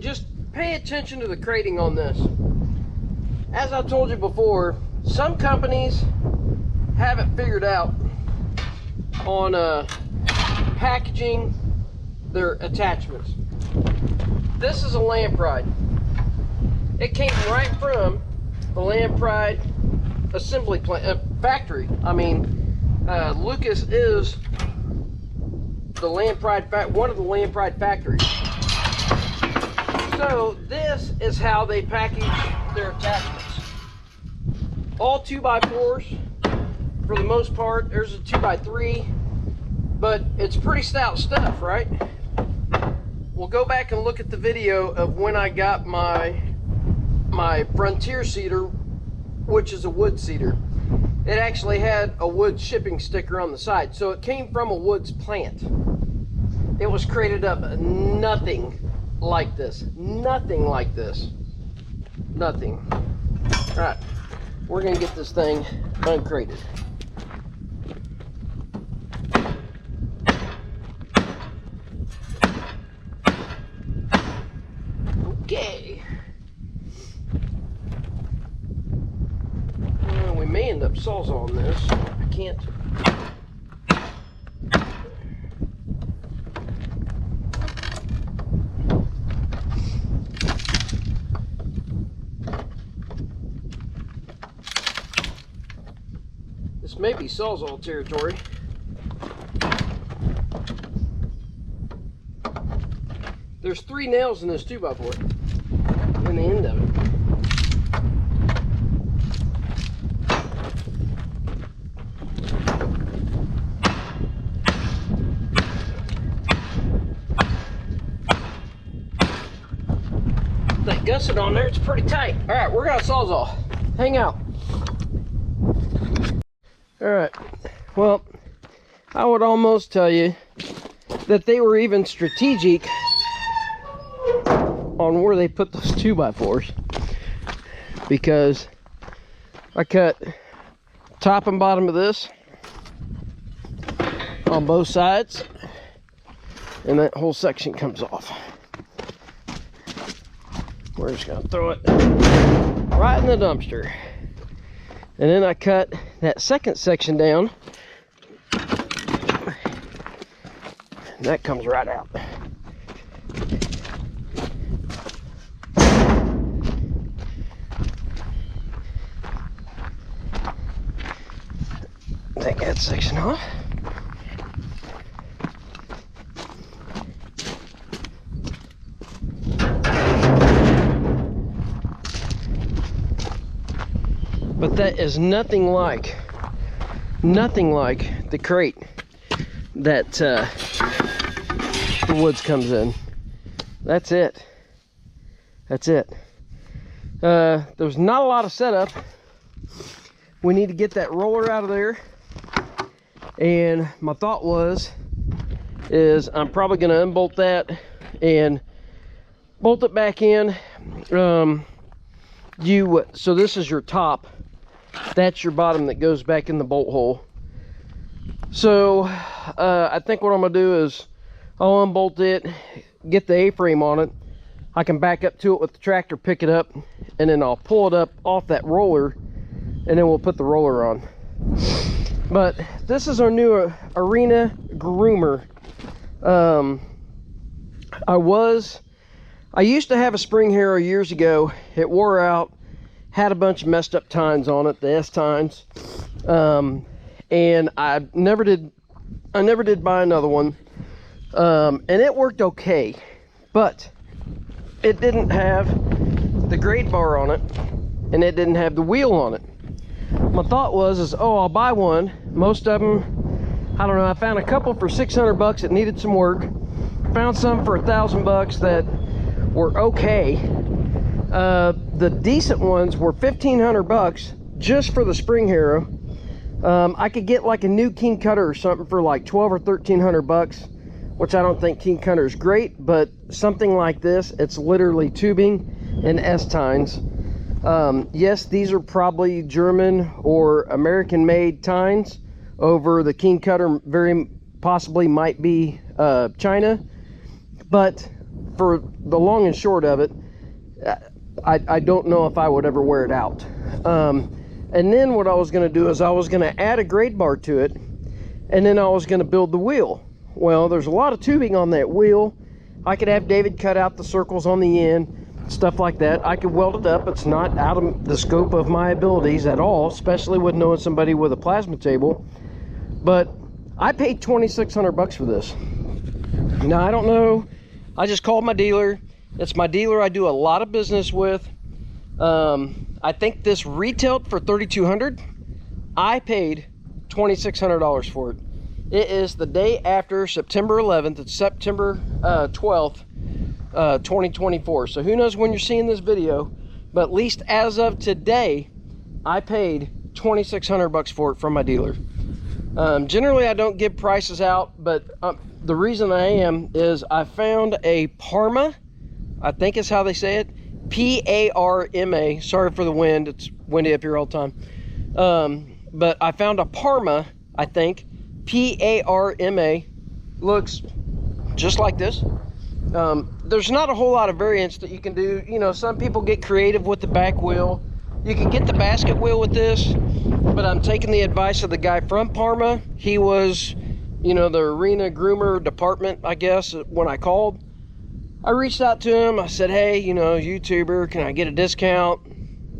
and just pay attention to the crating on this. As I told you before, some companies have it figured out on packaging their attachments. This is a LANDPRIDE. It came right from the LANDPRIDE assembly plant, factory. I mean, Lucas is the LANDPRIDE, one of the LANDPRIDE factories. So this is how they package their attachments. All 2x4s for the most part. There's a 2x3, but it's pretty stout stuff, right? We'll go back and look at the video of when I got my Frontier cedar, which is a wood cedar. It actually had a wood shipping sticker on the side, so it came from a woods plant. It was crated up nothing like this. Nothing like this. Nothing. All right, we're gonna get this thing uncrated. Okay. We may end up sawzalling this. I can't. This may be sawzall territory. There's 3 nails in this 2x4 in the end of it. That gusset on there, it's pretty tight. All right, we're gonna sawzall. Hang out. All right, well, I would almost tell you that they were even strategic on where they put those 2x4s, because I cut top and bottom of this on both sides, and that whole section comes off. We're just gonna throw it right in the dumpster. And then I cut that second section down, and that comes right out. Take that section off. But that is nothing like the crate that the woods comes in. That's it. That's it. There's not a lot of setup. We need to get that roller out of there. And my thought is I'm probably going to unbolt that and bolt it back in. So this is your top. That's your bottom that goes back in the bolt hole. So I think what I'm gonna do is I'll unbolt it, get the A-frame on it. I can back up to it with the tractor, pick it up, and then I'll pull it up off that roller, and then we'll put the roller on. But this is our new Arena groomer. I used to have a spring harrow years ago. It wore out. Had a bunch of messed up tines on it, the S tines, and I never did buy another one, and it worked okay, but it didn't have the grade bar on it, and it didn't have the wheel on it. My thought was, oh, I'll buy one. Most of them, I don't know, I found a couple for 600 bucks that needed some work, found some for $1,000 that were okay. The decent ones were 1,500 bucks just for the spring harrow. I could get like a new King Cutter or something for like 12 or 1,300 bucks, which I don't think King Cutter is great, but something like this, it's literally tubing and S tines. Yes, these are probably German or American made tines over the King Cutter, very possibly might be China, but for the long and short of it, I don't know if I would ever wear it out. And then what I was going to do is I was going to add a grade bar to it, and then I was going to build the wheel. Well, there's a lot of tubing on that wheel. I could have David cut out the circles on the end, stuff like that. I could weld it up. It's not out of the scope of my abilities at all, especially with knowing somebody with a plasma table. But I paid $2,600 for this. Now, I don't know. I just called my dealer. It's my dealer I do a lot of business with. I think this retailed for $3,200. I paid $2,600 for it. It is the day after September 11th. It's September 12th, 2024. So who knows when you're seeing this video, but at least as of today, I paid $2,600 for it from my dealer. Generally, I don't give prices out, but the reason I am is I found a Parma, I think is how they say it, P-A-R-M-A. Sorry for the wind, it's windy up here all the time. But I found a Parma, I think, P-A-R-M-A, looks just like this. There's not a whole lot of variants that you can do. You know, some people get creative with the back wheel. You can get the basket wheel with this, but I'm taking the advice of the guy from Parma. He was, you know, the arena groomer department, I guess, when I called. I reached out to him. I said, hey, you know, YouTuber, can I get a discount?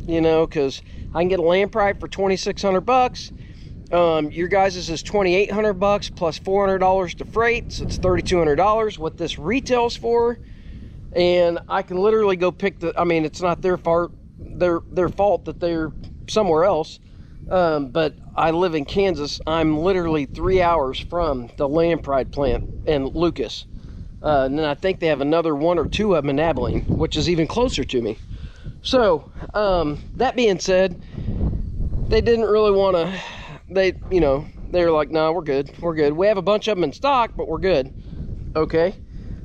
You know, because I can get a LANDPRIDE for $2,600. Your guys' is $2,800 plus $400 to freight, so it's $3,200 what this retails for. And I can literally go pick the, I mean, it's not their fault, their fault that they're somewhere else. But I live in Kansas. I'm literally 3 hours from the LANDPRIDE plant in Lucas. And then I think they have another 1 or 2 of them in Abilene, which is even closer to me. So, that being said, they didn't really want to, you know, they were like, no, we're good. We're good. We have a bunch of them in stock, but we're good. Okay.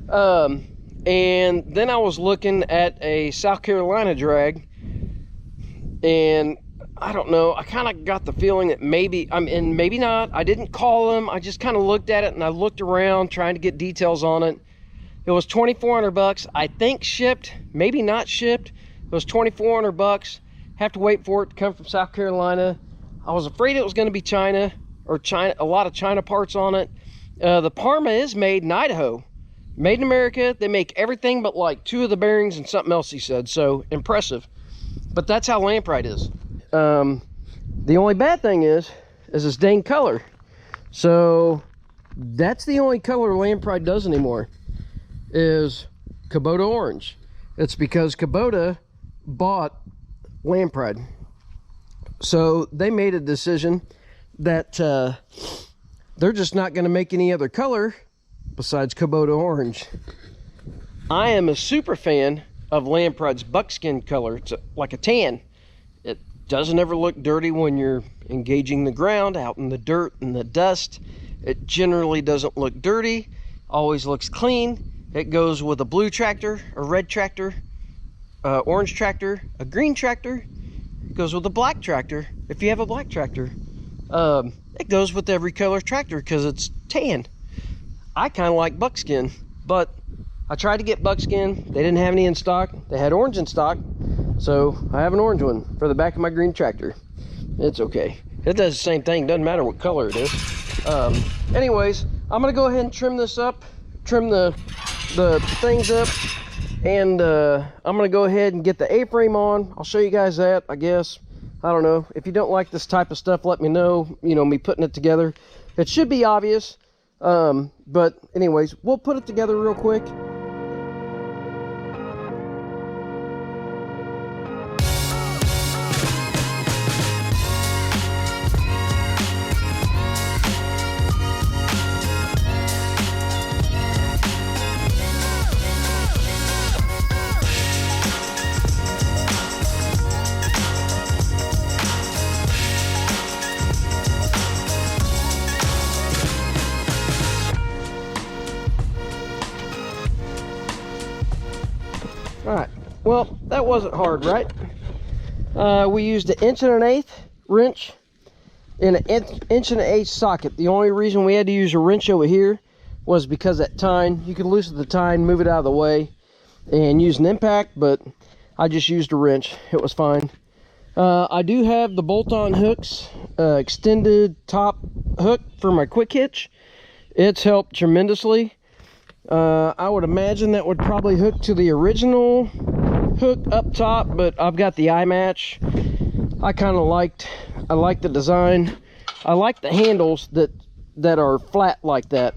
And then I was looking at a South Carolina drag, and I don't know, I kind of got the feeling that maybe, and maybe not. I didn't call them. I just kind of looked at it, and I looked around trying to get details on it. It was $2,400, I think shipped, maybe not shipped. It was $2,400. Have to wait for it to come from South Carolina. I was afraid it was going to be China, or China, a lot of China parts on it. The Parma is made in Idaho, made in America. They make everything but like 2 of the bearings and something else, he said. So impressive. But that's how LANDPRIDE is. The only bad thing is this dang color. So that's the only color LANDPRIDE does anymore, is Kubota orange. It's because Kubota bought LANDPRIDE. So they made a decision that they're just not going to make any other color besides Kubota orange. I am a super fan of LANDPRIDE's buckskin color. It's like a tan. It doesn't ever look dirty when you're engaging the ground out in the dirt and the dust. It generally doesn't look dirty, always looks clean. It goes with a blue tractor, a red tractor, orange tractor, a green tractor. It goes with a black tractor if you have a black tractor. It goes with every color tractor because it's tan. I kind of like buckskin, but I tried to get buckskin. They didn't have any in stock. They had orange in stock, so I have an orange one for the back of my green tractor. It's okay. It does the same thing. Doesn't matter what color it is. Anyways, I'm gonna go ahead and trim this up, trim the things up, and I'm gonna go ahead and get the A-frame on. I'll show you guys that, I guess. I don't know. If you don't like this type of stuff, let me know. You know, me putting it together. It should be obvious. But anyways, we'll put it together real quick. Alright, well, that wasn't hard, right? We used an 1.1" wrench and an 1.1" socket. The only reason we had to use a wrench over here was because that tine, you could loosen the tine, move it out of the way. and use an impact, but I just used a wrench. It was fine. I do have the bolt-on hooks, extended top hook for my quick hitch. It's helped tremendously. I would imagine that would probably hook to the original hook up top, but I've got the eye match. I kind of I like the design. I like the handles that are flat like that.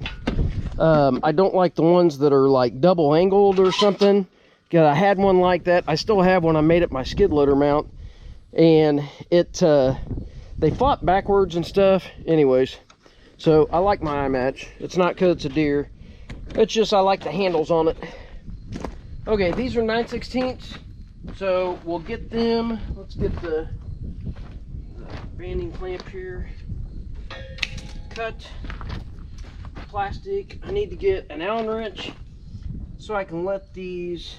I don't like the ones that are like double angled or something. Yeah, I had one like that. I still have one. I made it my skid loader mount, and they flop backwards and stuff. Anyways, so I like my eye match. It's not because it's a deer. It's just I like the handles on it. Okay, these are 9/16, so we'll get them. Let's get the banding clamp here. Cut. Plastic. I need to get an Allen wrench so I can let these,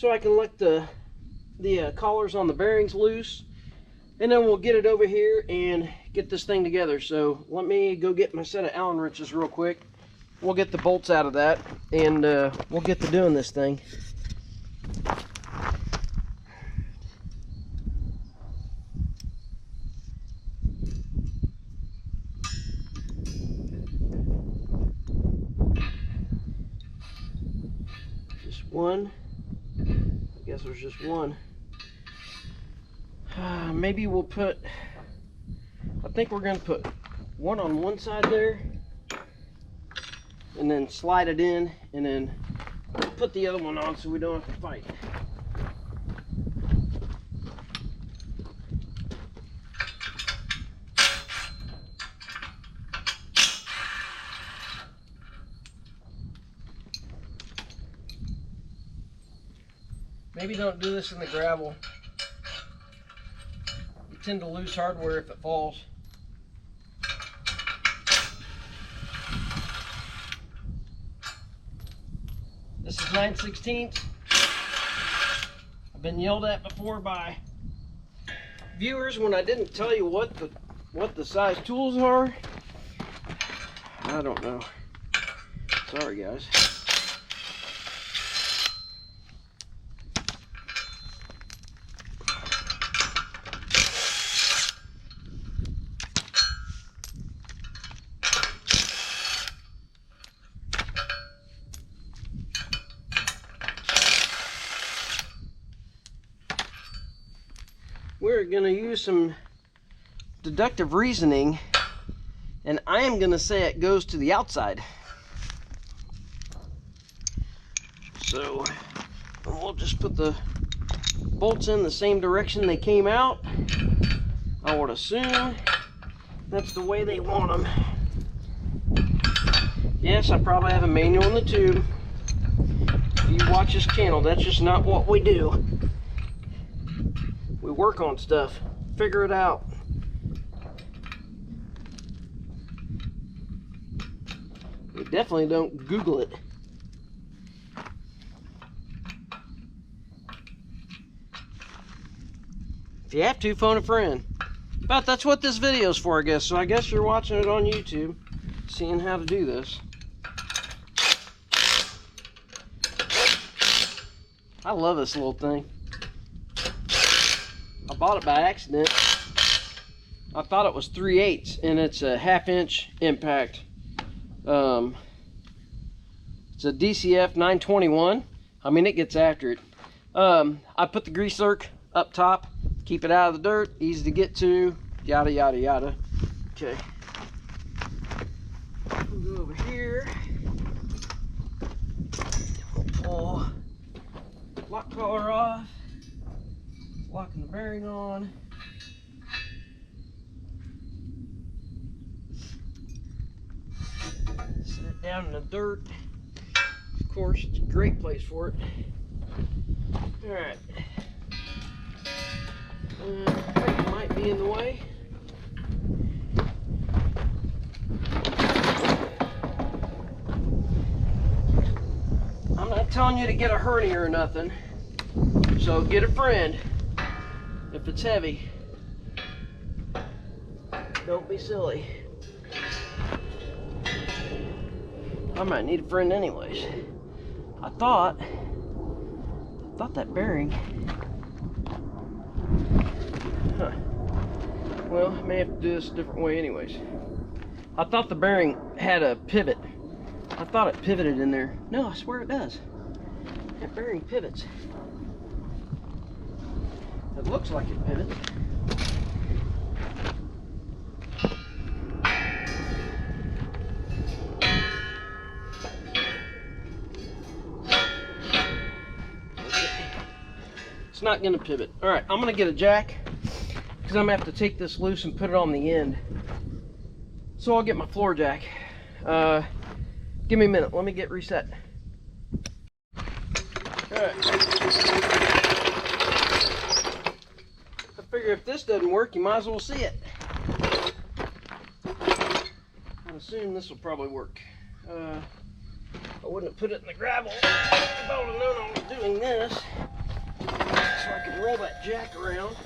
the collars on the bearings loose, and then we'll get it over here and get this thing together. So let me go get my set of Allen wrenches real quick. We'll get the bolts out of that, and we'll get to doing this thing. Just one. I guess there's just one. Maybe we'll put, I think we're going to put one on one side there, and then slide it in, and then put the other one on so we don't have to fight. Maybe don't do this in the gravel. You tend to lose hardware if it falls. This is 9/16. I've been yelled at before by viewers when I didn't tell you what the size tools are. I don't know. Sorry, guys. We're going to use some deductive reasoning, and I am going to say it goes to the outside. So we'll just put the bolts in the same direction they came out. I would assume that's the way they want them. Yes, I probably have a manual in the tube. If you watch this channel, that's just not what we do. We work on stuff, figure it out. We definitely don't Google it. If you have to, phone a friend. But that's what this video is for, I guess. So I guess you're watching it on YouTube, seeing how to do this. I love this little thing. I bought it by accident. I thought it was 3/8, and it's a 1/2 inch impact. It's a DCF 921. I mean, it gets after it. I put the grease zerk up top, keep it out of the dirt, easy to get to, yada yada yada. Okay. We'll go over here. We'll pull lock collar off. Locking the bearing on. Set it down in the dirt. Of course, it's a great place for it. Alright. It might be in the way. I'm not telling you to get a hernia or nothing. So get a friend. If it's heavy, don't be silly. I might need a friend anyways. I thought that bearing, well, I may have to do this a different way anyways. I thought the bearing had a pivot. I thought it pivoted in there. No, I swear it does. That bearing pivots. It looks like it pivots. It's not going to pivot. All right, I'm going to get a jack because I'm going to have to take this loose and put it on the end. So I'll get my floor jack. Give me a minute. Let me get reset. All right. I figure if this doesn't work, you might as well see it. I assume this will probably work. I wouldn't have put it in the gravel if I would have known I was doing this. So I can roll that jack around.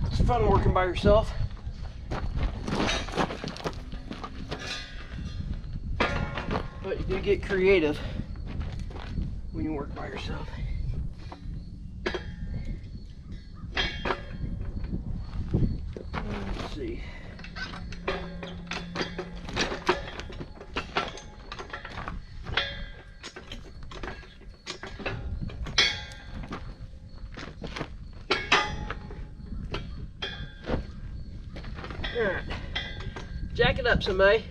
It's fun working by yourself. But you do get creative when you work by yourself. Let's see. All right, jack it up somebody.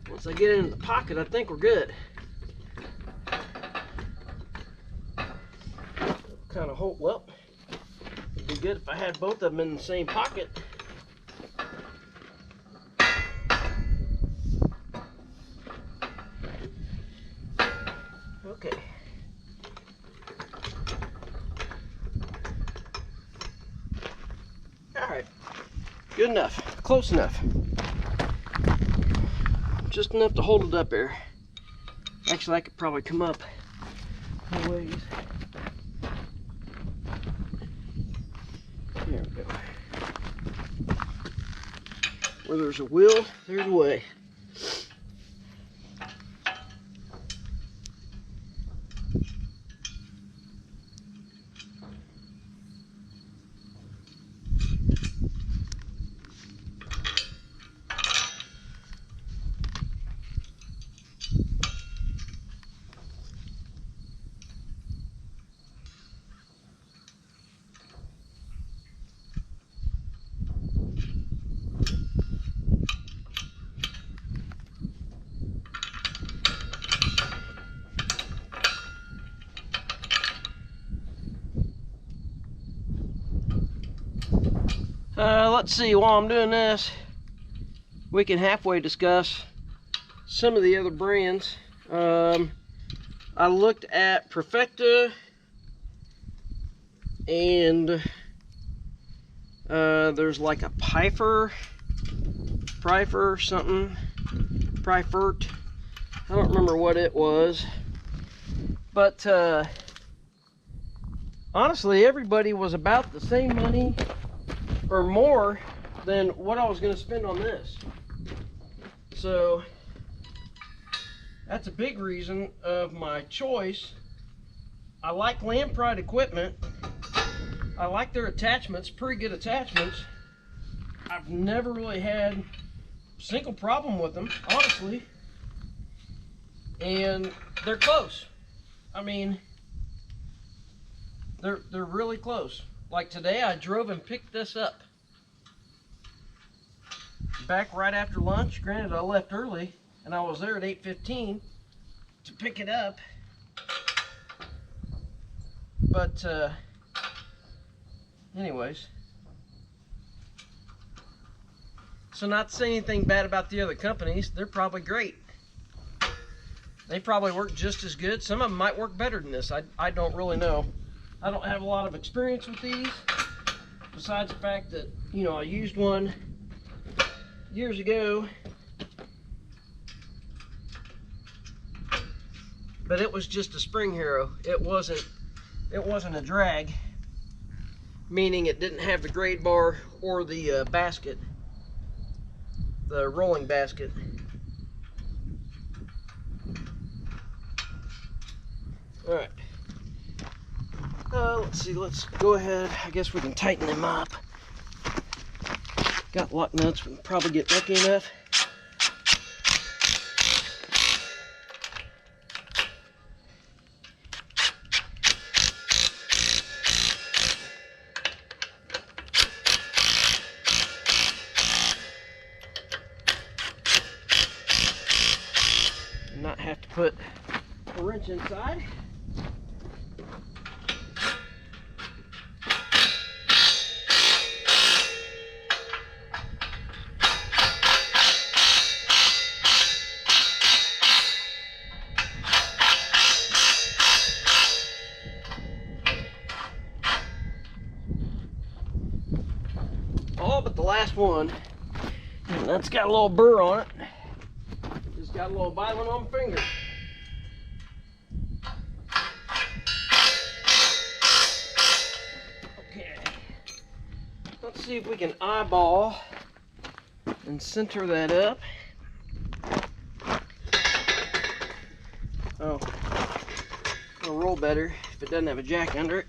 Once I get it in the pocket, I think we're good. Kind of hope, well, it'd be good if I had both of them in the same pocket. Okay. All right, good enough, close enough. Just enough to hold it up there. Actually, I could probably come up a ways. There we go. Where there's a will, there's a way. Let's see, while I'm doing this, we can halfway discuss some of the other brands. I looked at Perfecta and there's like a Pfeiffer something, Pfeiffer. I don't remember what it was, but honestly, everybody was about the same money or more than what I was going to spend on this. So that's a big reason of my choice. I like LANDPRIDE equipment. I like their attachments, pretty good attachments. I've never really had a single problem with them, honestly. And they're close. I mean, they're really close. Like today, I drove and picked this up. Back right after lunch. Granted, I left early, and I was there at 8:15 to pick it up. But, anyways. So not to say anything bad about the other companies, they're probably great. They probably work just as good. Some of them might work better than this. I don't really know. I don't have a lot of experience with these, besides the fact that, you know, I used one years ago, but it was just a spring harrow. It wasn't a drag, meaning it didn't have the grade bar or the basket, the rolling basket. All right. Let's see, let's go ahead. I guess we can tighten them up. Got lock nuts, we can probably get lucky enough. And not have to put a wrench inside. All but the last one, and that's got a little burr on it. Just got a little violent on my finger. Okay, let's see if we can eyeball and center that up. Oh, it'll roll better if it doesn't have a jack under it.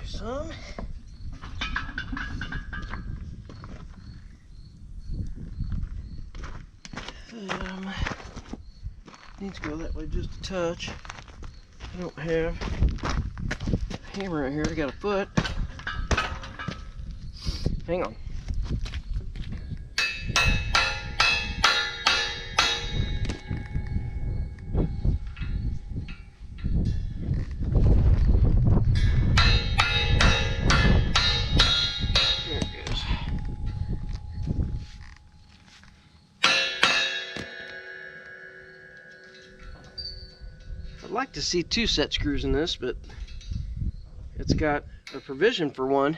Some. Needs to go that way just a touch. I don't have a hammer right here. I got a foot. Hang on. I'd like to see 2 set screws in this, but it's got a provision for one,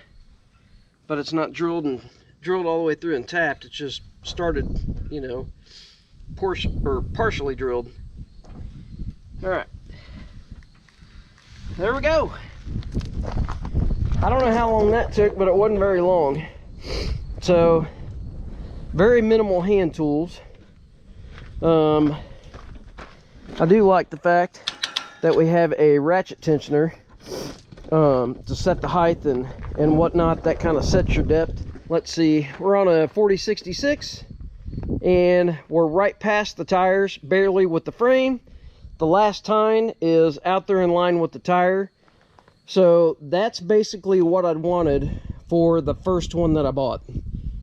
but it's not drilled all the way through and tapped. It's just started, you know, partially drilled. All right, there we go. I don't know how long that took, but it wasn't very long. So, very minimal hand tools. I do like the fact that we have a ratchet tensioner to set the height and whatnot. That kind of sets your depth. Let's see, we're on a 4066 and we're right past the tires, barely with the frame. The last tine is out there in line with the tire. So that's basically what I'd wanted for the first one that I bought.